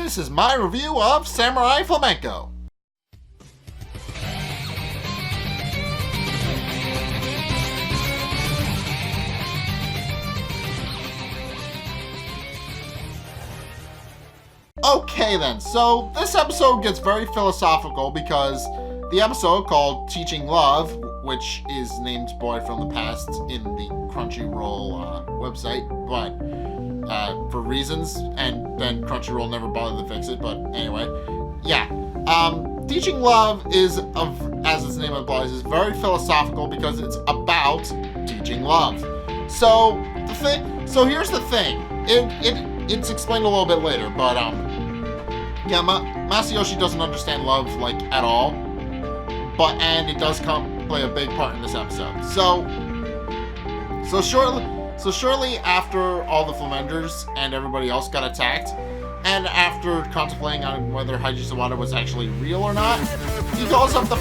This is my review of Samurai Flamenco. Okay then, so this episode gets very philosophical because the episode called Teaching Love, which is named Boy from the Past in the Crunchyroll website, but for reasons, and then Crunchyroll never bothered to fix it, but anyway, yeah. Teaching Love is, as its name implies, is very philosophical because it's about teaching love. So here's the thing. It's explained a little bit later, but yeah, Masayoshi doesn't understand love like at all, and it does play a big part in this episode. So shortly after all the Flamengers and everybody else got attacked, and after contemplating on whether Haiji Sawada was actually real or not, he calls up the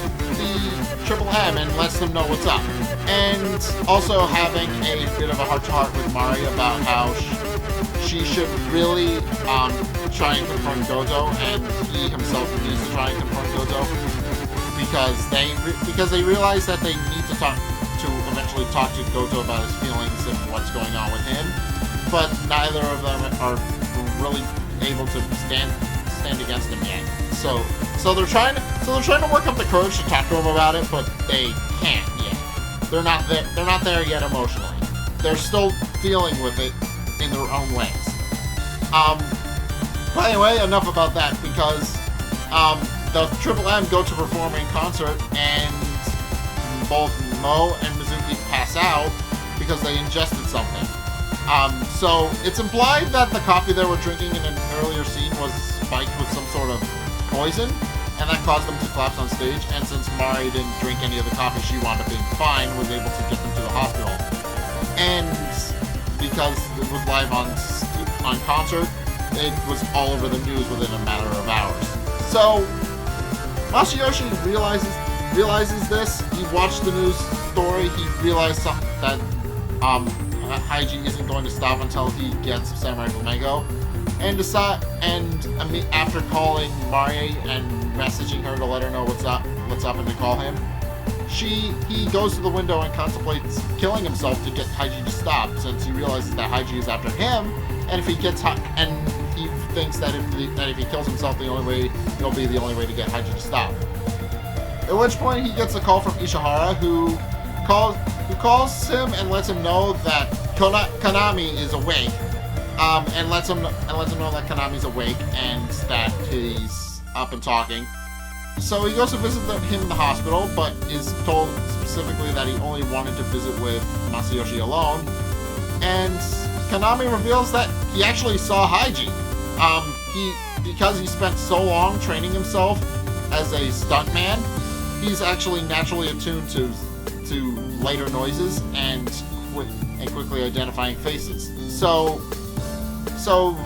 Triple M and lets them know what's up. And also having a bit of a heart-to-heart with Mari about how she should really try and confront Gojo, and he himself needs to try and confront Gojo because they realize that they need to eventually talk to Gojo about his feelings and what's going on with him, but neither of them are really able to stand against him yet. So they're trying to work up the courage to talk to him about it, but they can't yet. They're not there yet emotionally. They're still dealing with it in their own ways. But anyway, enough about that, because the Triple M go to perform in concert, and both Mo and Mizuki pass out because they ingested something. So it's implied that the coffee they were drinking in an earlier scene was spiked with some sort of poison, and that caused them to collapse on stage. And since Mari didn't drink any of the coffee, she wound up being fine, was able to get them to the hospital. And because it was live on concert, it was all over the news within a matter of hours. So Masayoshi realizes this. He watched the news story. He realized that Haiji isn't going to stop until he gets Samurai Flamenco, and after calling Mari and messaging her to let her know what's up and to call him, he goes to the window and contemplates killing himself to get Haiji to stop, since he realizes that Haiji is after him, and if he thinks that if he kills himself, it'll be the only way to get Haiji to stop. At which point he gets a call from Ishihara, who calls him and lets him know that Kaname is awake, and lets him know that Kaname's awake and that he's up and talking. So he goes to visit him in the hospital, but is told specifically that he only wanted to visit with Masayoshi alone. And Kaname reveals that he actually saw Haiji. Because he spent so long training himself as a stuntman, he's actually naturally attuned to lighter noises and quickly identifying faces. So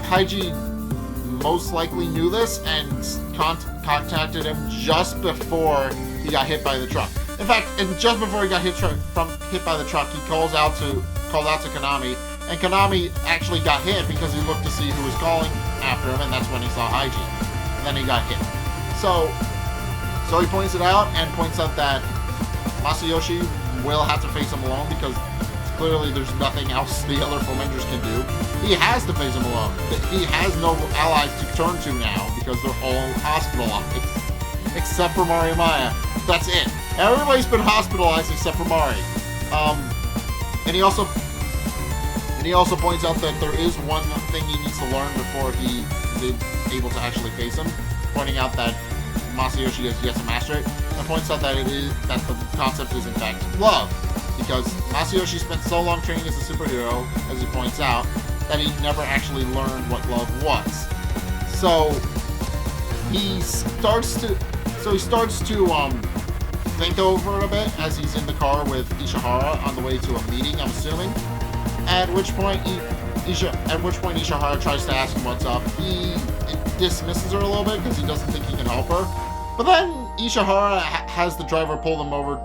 Haiji most likely knew this and contacted him just before he got hit by the truck. In fact, just before he got hit by the truck, he called out to Kaname, and Kaname actually got hit because he looked to see who was calling after him, and that's when he saw Haiji. And then he got hit. So he points it out and points out that Masayoshi will have to face him alone because clearly there's nothing else the other Flamengers can do. He has to face him alone. He has no allies to turn to now because they're all hospitalized. Except for Mari and Maya. That's it. Everybody's been hospitalized except for Mari. And he also points out that there is one thing he needs to learn before he is able to actually face him, pointing out that Masayoshi has yet to master it, and points out that the concept is in fact love, because Masayoshi spent so long training as a superhero, as he points out, that he never actually learned what love was. So he starts to think over it a bit as he's in the car with Ishihara on the way to a meeting, I'm assuming. At which point Ishihara tries to ask him what's up. He dismisses her a little bit because he doesn't think he can help her. But then Ishihara has the driver pull them over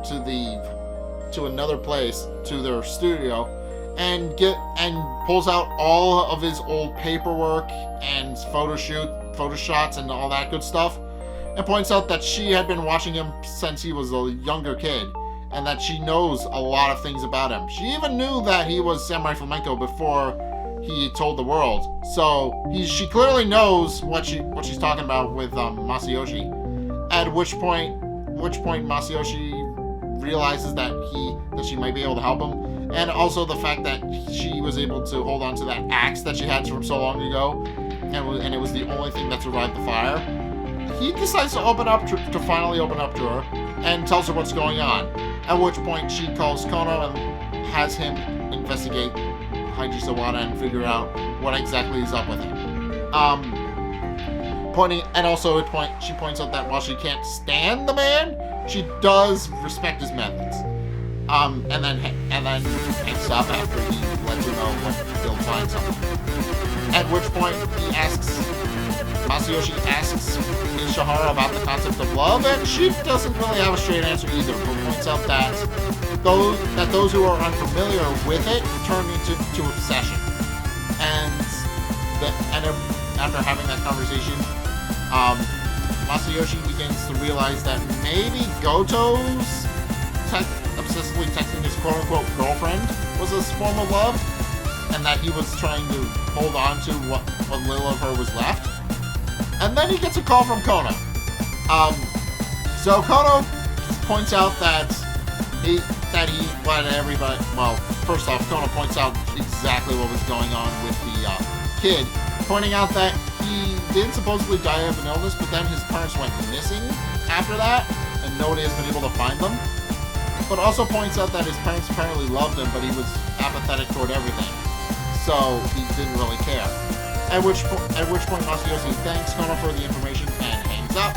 to another place, to their studio, and pulls out all of his old paperwork and photo shoot photo shots and all that good stuff, and points out that she had been watching him since he was a younger kid, and that she knows a lot of things about him. She even knew that he was Samurai Flamenco before he told the world. So she clearly knows what she's talking about with Masayoshi. At which point Masayoshi realizes that she might be able to help him, and also the fact that she was able to hold on to that axe that she had from so long ago, and it was the only thing that survived the fire. He decides to finally open up to her and tells her what's going on. At which point she calls Kono and has him investigate Haiji Sawada and figure out what exactly is up with him. She points out that while she can't stand the man, she does respect his methods. And then hangs up after he lets her know when he'll find something. At which point Masayoshi asks Ishihara about the concept of love, and she doesn't really have a straight answer either, but points out that those who are unfamiliar with it turn into obsession. And after having that conversation, Masayoshi begins to realize that maybe Goto's obsessively texting his quote-unquote girlfriend was a form of love, and that he was trying to hold on to what little of her was left. And then he gets a call from Kono. So Kono points out that he let everybody. Well, first off, Kono points out exactly what was going on with the kid, pointing out that he did supposedly die of an illness, but then his parents went missing after that, and nobody has been able to find them. But also points out that his parents apparently loved him, but he was apathetic toward everything, so he didn't really care. At which point Masayoshi thanks Kono for the information and hangs up,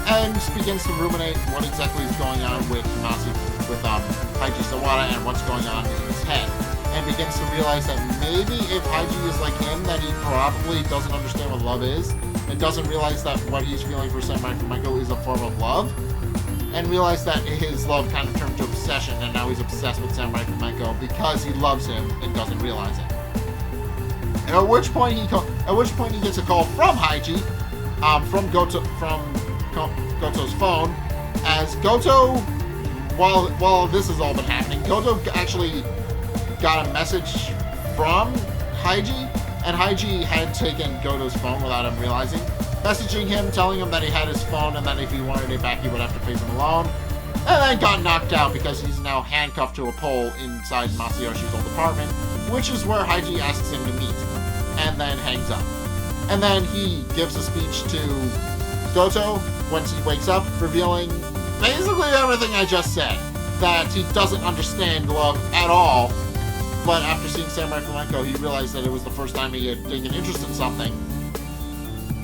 and begins to ruminate what exactly is going on with Haiji Sawada and what's going on in his head, and begins to realize that maybe if Haiji is like him, that he probably doesn't understand what love is, and doesn't realize that what he's feeling for Samurai Flamenco is a form of love, and realize that his love kind of turned to obsession, and now he's obsessed with Samurai Flamenco because he loves him and doesn't realize it. And at which point he gets a call from Haiji, from Goto's phone, as Goto, while this has all been happening, Goto actually got a message from Haiji, and Haiji had taken Goto's phone without him realizing, messaging him, telling him that he had his phone, and that if he wanted it back, he would have to face him alone, and then got knocked out because he's now handcuffed to a pole inside Masayoshi's old apartment, which is where Haiji asks him to meet, and then hangs up. And then he gives a speech to Goto once he wakes up, revealing basically everything I just said, that he doesn't understand love at all, but after seeing Samurai Flamenco, he realized that it was the first time he had taken interest in something,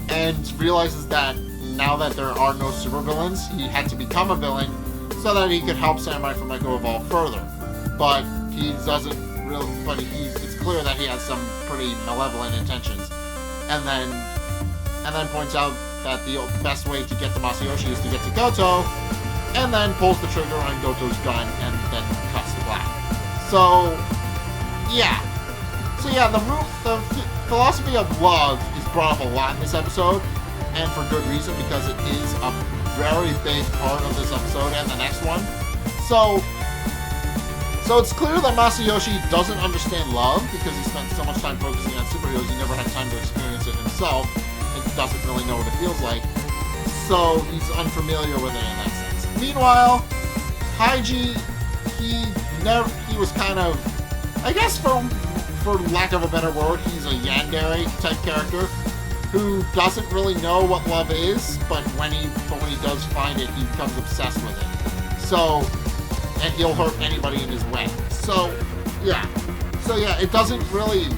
and realizes that now that there are no supervillains, he had to become a villain so that he could help Samurai Flamenco evolve further. But it's clear that he has some pretty malevolent intentions. And then points out that the best way to get to Masayoshi is to get to Goto, and then pulls the trigger on Goto's gun and then cuts to black. So yeah, the philosophy of love is brought up a lot in this episode, and for good reason, because it is a very big part of this episode and the next one. So it's clear that Masayoshi doesn't understand love because he spent so much time focusing on superheroes, he never had time to experience it himself, and doesn't really know what it feels like. So he's unfamiliar with it in that sense. Meanwhile, Haiji, he was kind of, I guess for lack of a better word, he's a yandere type character who doesn't really know what love is, but when he does find it, he becomes obsessed with it. So, and he'll hurt anybody in his way. So yeah, it doesn't really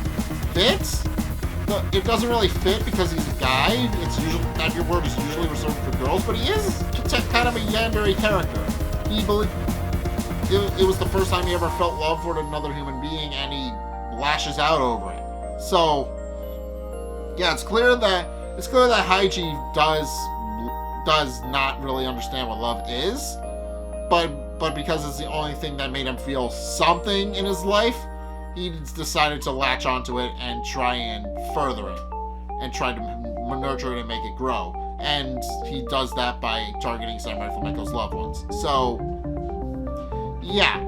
fit. It doesn't really fit because he's a guy. It's usually, that your word is usually reserved for girls, but he is kind of a yandere character. He believed it was the first time he ever felt love for another human being, and he lashes out over it. So yeah, it's clear that Haiji does not really understand what love is, but because it's the only thing that made him feel something in his life, he decided to latch onto it and try and further it, and try to nurture it and make it grow. And he does that by targeting Samurai Flamenco's loved ones. So, yeah.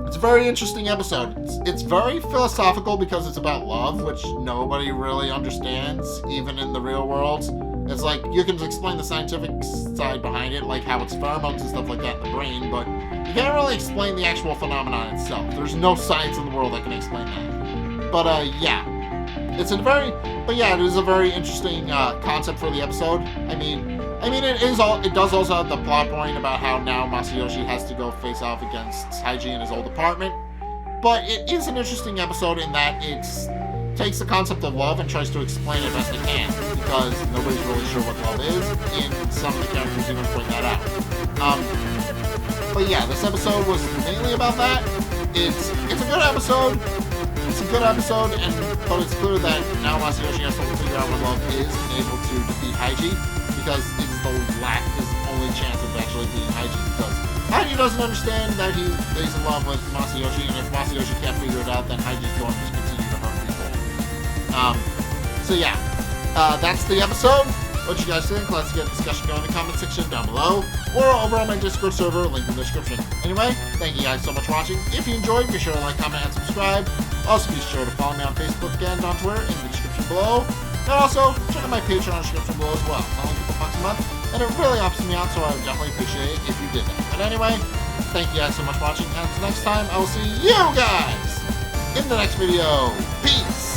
It's a very interesting episode. It's very philosophical because it's about love, which nobody really understands, even in the real world. It's like, you can explain the scientific side behind it, like how it's pheromones and stuff like that in the brain, but you can't really explain the actual phenomenon itself. There's no science in the world that can explain that. But, yeah. It is a very interesting concept for the episode. I mean, it does also have the plot point about how now Masayoshi has to go face off against Haiji in his old apartment. But it is an interesting episode in that it takes the concept of love and tries to explain it best it can, because nobody's really sure what love is, and some of the characters even point that out. But yeah, this episode was mainly about that. It's a good episode. But it's clear that now Masayoshi has to figure out what love is and able to defeat Haiji, because it's his only chance of actually beating Haiji, because Haiji doesn't understand that he's in love with Masayoshi, and if Masayoshi can't figure it out, then Haiji's going to continue to hurt people. So yeah, that's the episode. What you guys think? Let's get a discussion going in the comment section down below, or over on my Discord server, link in the description. Anyway, thank you guys so much for watching. If you enjoyed, be sure to like, comment, and subscribe. Also, be sure to follow me on Facebook and on Twitter in the description below. And also, check out my Patreon in the description below as well. It's only $2 a month, and it really helps me out, so I would definitely appreciate it if you did that. But anyway, thank you guys so much for watching, and until next time, I will see you guys in the next video. Peace!